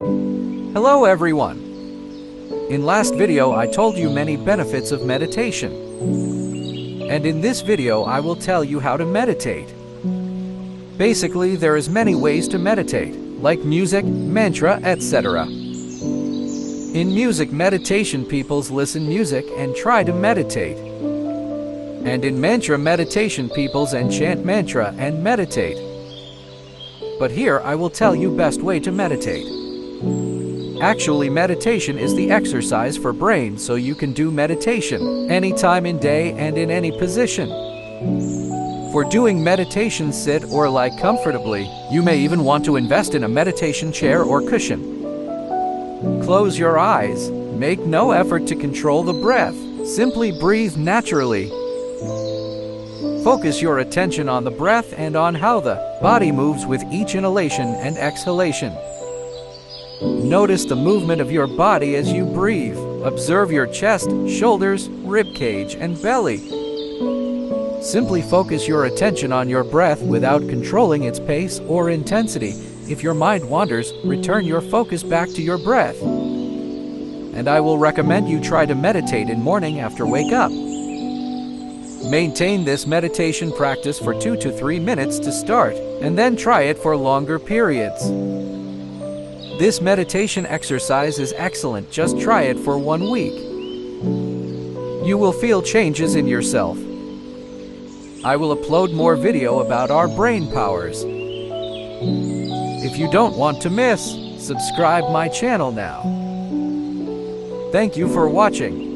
Hello everyone! In last video I told you many benefits of meditation. And in this video I will tell you how to meditate. Basically there is many ways to meditate, like music, mantra, etc. In music meditation peoples listen music and try to meditate. And in mantra meditation peoples enchant mantra and meditate. But here I will tell you best way to meditate. Actually, meditation is the exercise for brain, so you can do meditation anytime in day and in any position. For doing meditation, sit or lie comfortably. You may even want to invest in a meditation chair or cushion. Close your eyes. Make no effort to control the breath. Simply breathe naturally. Focus your attention on the breath and on how the body moves with each inhalation and exhalation. Notice the movement of your body as you breathe. Observe your chest, shoulders, rib cage, and belly. Simply focus your attention on your breath without controlling its pace or intensity. If your mind wanders, return your focus back to your breath. And I will recommend you try to meditate in morning after wake up. Maintain this meditation practice for 2 to 3 minutes to start, and then try it for longer periods. This meditation exercise is excellent. Just try it for 1 week. You will feel changes in yourself. I will upload more video about our brain powers. If you don't want to miss, subscribe my channel now. Thank you for watching.